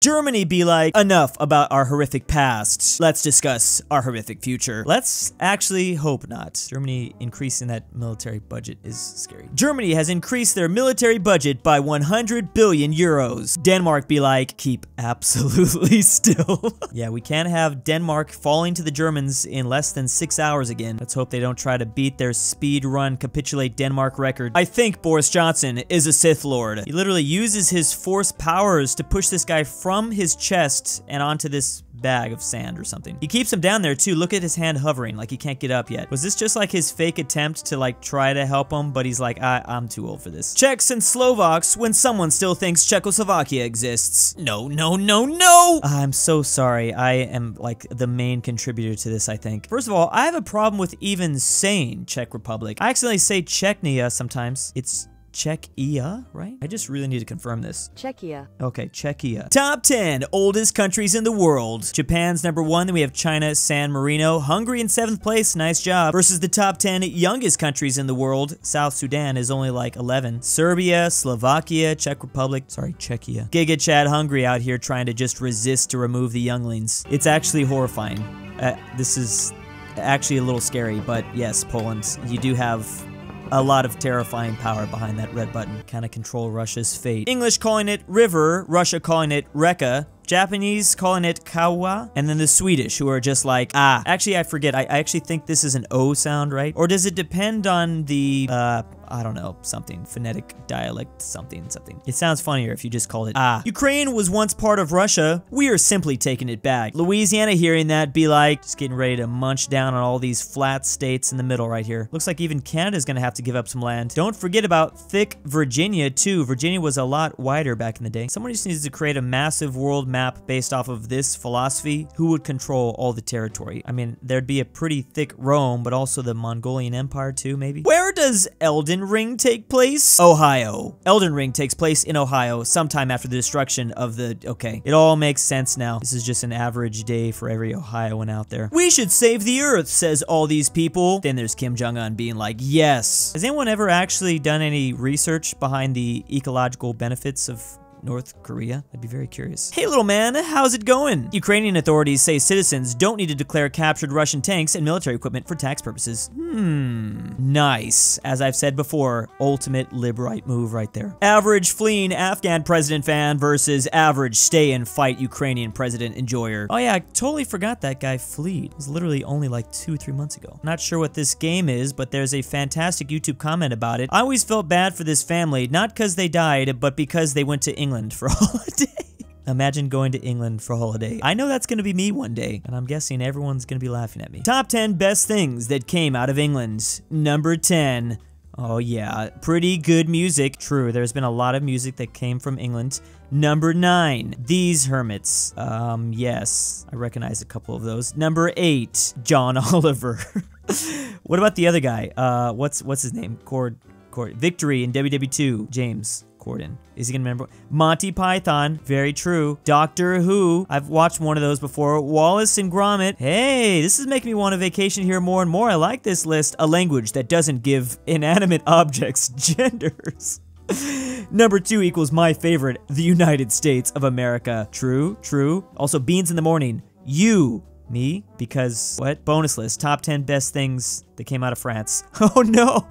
Germany be like, enough about our horrific past. Let's discuss our horrific future. Let's actually hope not. Germany increasing that military budget is scary. Germany has increased their military budget by 100 billion euros. Denmark be like, keep absolutely still. Yeah, we can't have Denmark falling to the Germans in less than 6 hours again. Let's hope they don't try to beat their speed run capitulate Denmark record. I think Boris Johnson is a Sith Lord. He literally uses his force powers to push this guy from his chest and onto this bag of sand or something. He keeps him down there too. Look at his hand hovering like he can't get up yet. Was this just like his fake attempt to like try to help him, but he's like, I'm too old for this. Czechs and Slovaks when someone still thinks Czechoslovakia exists. No, no, no, no! I'm so sorry. I am like the main contributor to this, I think. First of all, I have a problem with even saying Czech Republic. I accidentally say Czechnia sometimes. It's Czechia, right? I just really need to confirm this. Czechia. Okay, Czechia. Top 10 oldest countries in the world. Japan's number 1, then we have China, San Marino. Hungary in 7th place, nice job. Versus the top 10 youngest countries in the world. South Sudan is only like 11. Serbia, Slovakia, Czech Republic, sorry, Czechia. Giga Chad Hungary out here trying to just resist to remove the younglings. It's actually horrifying. This is actually a little scary, but yes, Poland, you do have a lot of terrifying power behind that red button. Kind of control Russia's fate. English calling it river, Russia calling it reka, Japanese calling it kawa, and then the Swedish who are just like, ah. Actually, I forget. I actually think this is an O sound, right? Or does it depend on the, I don't know, something, phonetic dialect, something. It sounds funnier if you just called it ah. Ukraine was once part of Russia. We are simply taking it back. Louisiana hearing that be like, just getting ready to munch down on all these flat states in the middle right here. Looks like even Canada's gonna have to give up some land. Don't forget about thick Virginia too. Virginia was a lot wider back in the day. Someone just needs to create a massive world map based off of this philosophy. Who would control all the territory? I mean, there'd be a pretty thick Rome, but also the Mongolian Empire too, maybe? Where does Elden Ring take place? Ohio. Elden Ring takes place in Ohio sometime after the destruction of the... Okay, it all makes sense now. This is just an average day for every Ohioan out there. We should save the earth, says all these people. Then there's Kim Jong-un being like, yes. Has anyone ever actually done any research behind the ecological benefits of North Korea? I'd be very curious. Hey little man, how's it going? Ukrainian authorities say citizens don't need to declare captured Russian tanks and military equipment for tax purposes. Nice. As I've said before, ultimate lib-right move right there. Average fleeing Afghan president fan versus average stay and fight Ukrainian president enjoyer. Oh yeah, I totally forgot that guy fled. It was literally only like 2-3 months ago. Not sure what this game is, but there's a fantastic YouTube comment about it. I always felt bad for this family, not because they died, but because they went to England for a holiday. Imagine going to England for a holiday. I know that's gonna be me one day, and I'm guessing everyone's gonna be laughing at me. Top 10 best things that came out of England. Number 10. Oh yeah, pretty good music. True, there's been a lot of music that came from England. Number 9, These Hermits. Yes, I recognize a couple of those. Number 8, John Oliver. What about the other guy? What's his name? Victory in WW2, James Corden. Is he gonna remember? Monty Python, very true. Doctor Who, I've watched one of those before. Wallace and Gromit. Hey, this is making me want to vacation here more and more. I like this list. A language that doesn't give inanimate objects genders. Number 2 equals my favorite, the United States of America. True, true. Also, beans in the morning. You. Me? Because, what? Bonus list, top 10 best things that came out of France. Oh no!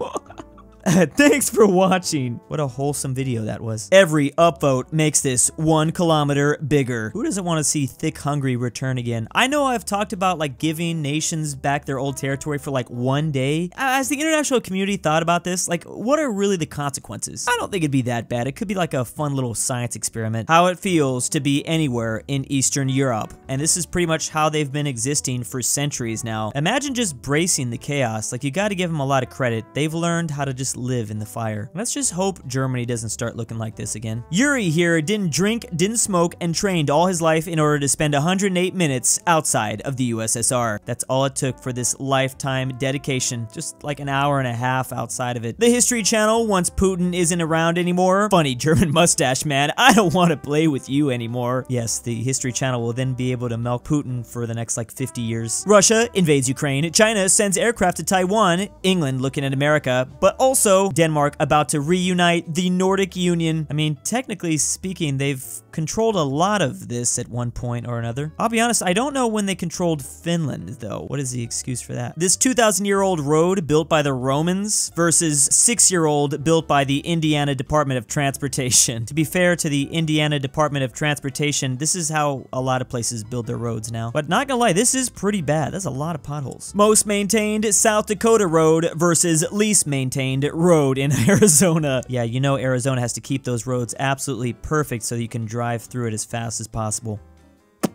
Thanks for watching. What a wholesome video that was. Every upvote makes this 1 kilometer bigger. Who doesn't want to see Thick Hungary return again? I know I've talked about like giving nations back their old territory for like 1 day. As the international community thought about this, like what are really the consequences? I don't think it'd be that bad. It could be like a fun little science experiment. How it feels to be anywhere in Eastern Europe. And this is pretty much how they've been existing for centuries now. Imagine just bracing the chaos. Like you got to give them a lot of credit. They've learned how to just live in the fire. Let's just hope Germany doesn't start looking like this again. Yuri here didn't drink, didn't smoke, and trained all his life in order to spend 108 minutes outside of the USSR. That's all it took for this lifetime dedication. Just like an hour and a half outside of it. The History Channel, once Putin isn't around anymore. Funny German mustache man, I don't want to play with you anymore. Yes, the History Channel will then be able to milk Putin for the next like 50 years. Russia invades Ukraine. China sends aircraft to Taiwan. England looking at America, but also Also, Denmark about to reunite the Nordic Union. I mean, technically speaking, they've controlled a lot of this at one point or another. I'll be honest, I don't know when they controlled Finland, though. What is the excuse for that? This 2,000-year-old road built by the Romans versus 6-year-old built by the Indiana Department of Transportation. To be fair to the Indiana Department of Transportation, this is how a lot of places build their roads now. But not gonna lie, this is pretty bad. That's a lot of potholes. Most maintained South Dakota road versus least maintained road in Arizona. Yeah, you know Arizona has to keep those roads absolutely perfect so you can drive through it as fast as possible.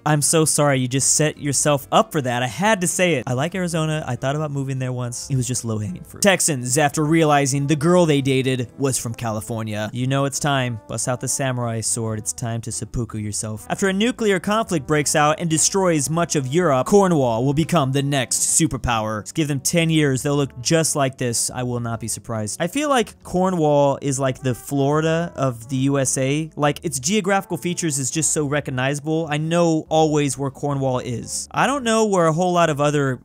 I'm so sorry, you just set yourself up for that. I had to say it. I like Arizona. I thought about moving there once. It was just low-hanging fruit. Texans, after realizing the girl they dated was from California. You know it's time. Bust out the samurai sword. It's time to seppuku yourself. After a nuclear conflict breaks out and destroys much of Europe, Cornwall will become the next superpower. Just give them 10 years. They'll look just like this. I will not be surprised. I feel like Cornwall is like the Florida of the USA. Like, its geographical features is just so recognizable. I know always where Cornwall is. I don't know where a whole lot of other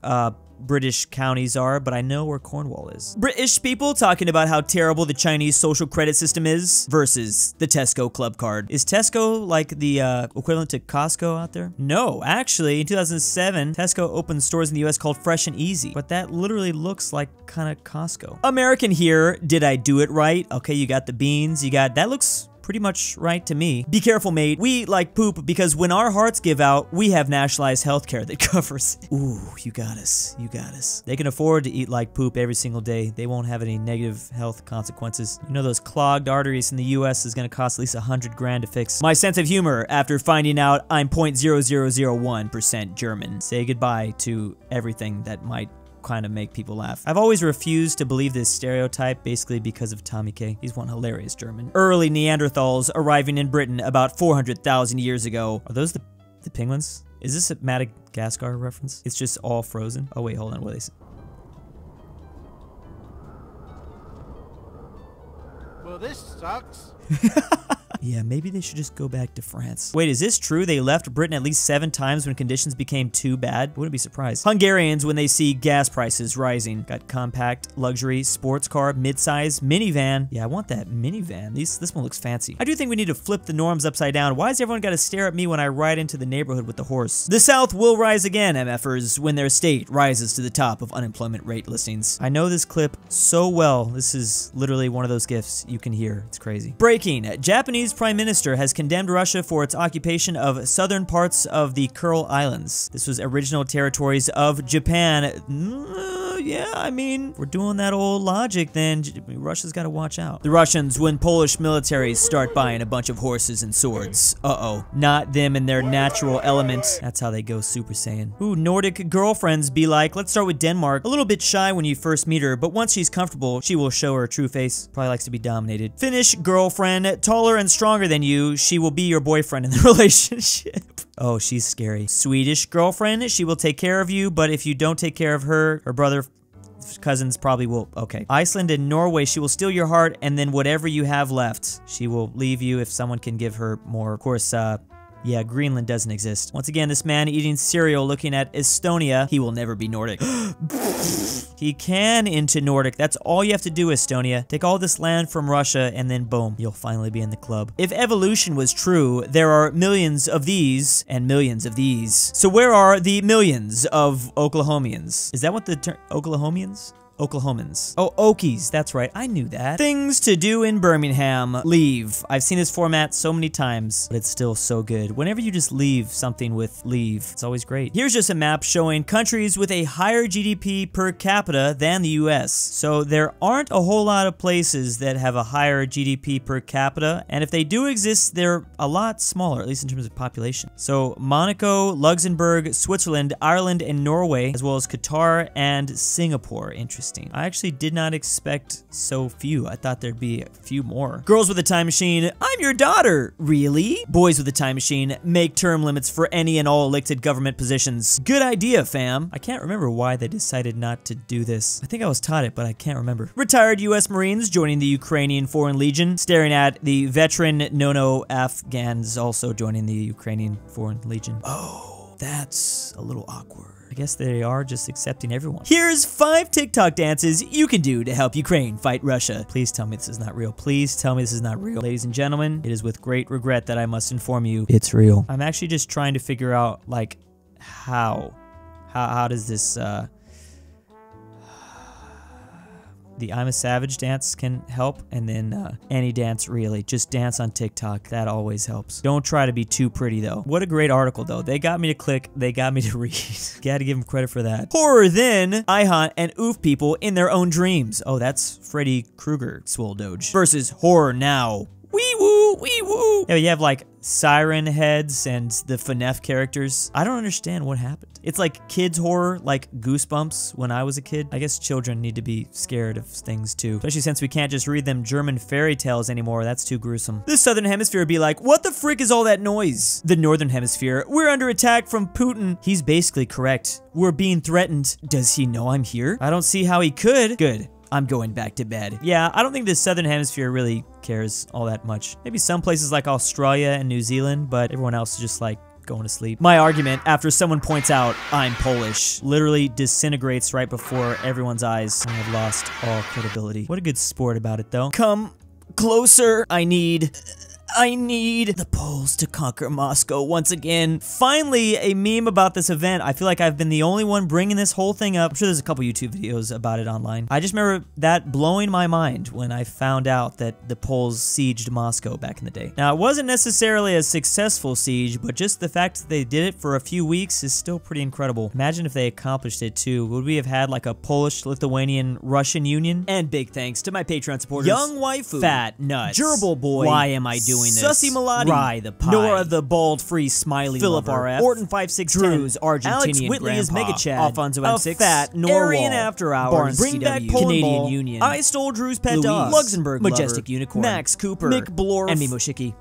British counties are, but I know where Cornwall is. British people talking about how terrible the Chinese social credit system is versus the Tesco club card. Is Tesco like the equivalent to Costco out there? No, actually, in 2007, Tesco opened stores in the US called Fresh and Easy, but that literally looks like kind of Costco. American here, did I do it right? Okay, you got the beans, you got, that looks pretty much right to me. Be careful, mate. We eat like poop because when our hearts give out, we have nationalized healthcare that covers it. Ooh, you got us. You got us. They can afford to eat like poop every single day. They won't have any negative health consequences. You know, those clogged arteries in the US is gonna cost at least 100 grand to fix. My sense of humor after finding out I'm 0.0001% German. Say goodbye to everything that might kind of make people laugh. I've always refused to believe this stereotype, basically because of Tommy K. He's one hilarious German. Early Neanderthals arriving in Britain about 400,000 years ago. Are those the penguins? Is this a Madagascar reference? It's just all frozen. Oh wait, hold on, what are they say? Well, this sucks. Yeah, maybe they should just go back to France. Wait, is this true? They left Britain at least 7 times when conditions became too bad? Wouldn't be surprised. Hungarians, when they see gas prices rising. Got compact, luxury, sports car, midsize, minivan. Yeah, I want that minivan. This one looks fancy. I do think we need to flip the norms upside down. Why has everyone got to stare at me when I ride into the neighborhood with the horse? The South will rise again, MFers, when their state rises to the top of unemployment rate listings. I know this clip so well. This is literally one of those gifs you can hear. It's crazy. Breaking. Japanese Prime Minister has condemned Russia for its occupation of southern parts of the Kuril Islands. This was original territories of Japan. Yeah, I mean, if we're doing that old logic, then Russia's got to watch out. The Russians, when Polish militaries start buying a bunch of horses and swords. Uh-oh. Not them in their natural element. That's how they go Super Saiyan. Ooh, Nordic girlfriends be like, let's start with Denmark. A little bit shy when you first meet her, but once she's comfortable, she will show her true face. Probably likes to be dominated. Finnish girlfriend, taller and stronger than you. She will be your boyfriend in the relationship. Oh, she's scary. Swedish girlfriend, she will take care of you, but if you don't take care of her, her brother, cousins probably will. Okay. Iceland and Norway, she will steal your heart, and then whatever you have left, she will leave you if someone can give her more. Of course, yeah, Greenland doesn't exist. Once again, this man eating cereal looking at Estonia. He will never be Nordic. He can into Nordic. That's all you have to do, Estonia. Take all this land from Russia, and then boom, you'll finally be in the club. If evolution was true, there are millions of these and millions of these. So where are the millions of Oklahomians? Is that what the term Oklahomians? Oklahomans. Oh, Okies, that's right, I knew that. Things to do in Birmingham. Leave. I've seen this format so many times, but it's still so good. Whenever you just leave something with leave, it's always great. Here's just a map showing countries with a higher GDP per capita than the US. So there aren't a whole lot of places that have a higher GDP per capita, and if they do exist, they're a lot smaller, at least in terms of population. So Monaco, Luxembourg, Switzerland, Ireland, and Norway, as well as Qatar and Singapore. Interesting. I actually did not expect so few. I thought there'd be a few more. Girls with a time machine, I'm your daughter. Really? Boys with a time machine, make term limits for any and all elected government positions. Good idea, fam. I can't remember why they decided not to do this. I think I was taught it, but I can't remember. Retired US Marines joining the Ukrainian Foreign Legion, staring at the veteran Nono Afghans also joining the Ukrainian Foreign Legion. Oh. That's a little awkward. I guess they are just accepting everyone. Here's 5 TikTok dances you can do to help Ukraine fight Russia. Please tell me this is not real. Please tell me this is not real. Ladies and gentlemen, it is with great regret that I must inform you it's real. I'm actually just trying to figure out, like, how does this, the I'm a Savage dance can help, and then any dance really. Just dance on TikTok. That always helps. Don't try to be too pretty though. What a great article though. They got me to click. They got me to read. Gotta give them credit for that. Horror then. I hunt and oof people in their own dreams. Oh, that's Freddy Krueger, Swole Doge. Versus horror now. Wee woo, wee woo. Yeah, you have like siren heads and the FNAF characters. I don't understand what happened. It's like kids horror, like Goosebumps when I was a kid. I guess children need to be scared of things too. Especially since we can't just read them German fairy tales anymore. That's too gruesome. The Southern Hemisphere would be like, what the frick is all that noise? The Northern Hemisphere, we're under attack from Putin. He's basically correct. We're being threatened. Does he know I'm here? I don't see how he could. Good. I'm going back to bed. Yeah, I don't think the Southern Hemisphere really cares all that much. Maybe some places like Australia and New Zealand, but everyone else is just like going to sleep. My argument, after someone points out I'm Polish, literally disintegrates right before everyone's eyes. I have lost all credibility. What a good sport about it though. Come closer. I need the Poles to conquer Moscow once again. Finally, a meme about this event. I feel like I've been the only one bringing this whole thing up. I'm sure there's a couple YouTube videos about it online. I just remember that blowing my mind when I found out that the Poles sieged Moscow back in the day. Now, it wasn't necessarily a successful siege, but just the fact that they did it for a few weeks is still pretty incredible. Imagine if they accomplished it too. Would we have had like a Polish, Lithuanian, Russian union? And big thanks to my Patreon supporters. Young Waifu, Fat Nuts, Gerbil Boy, Why Am I Doing This? Sussy Melody, RyeThePie, Nora the Bald Free Smiley Philipp RF, Ortin 5610, Drew's Argentinian Alex Whitley is Mega Chad, Alfonso M6, aPhatNarwhal, AryanAfterHours, Barnsky W, Canadian Union, istoledrewspetdog, LuxembourgLover, Majestic Unicorn, Max Cooper, McBlorf, and Mimoshiki.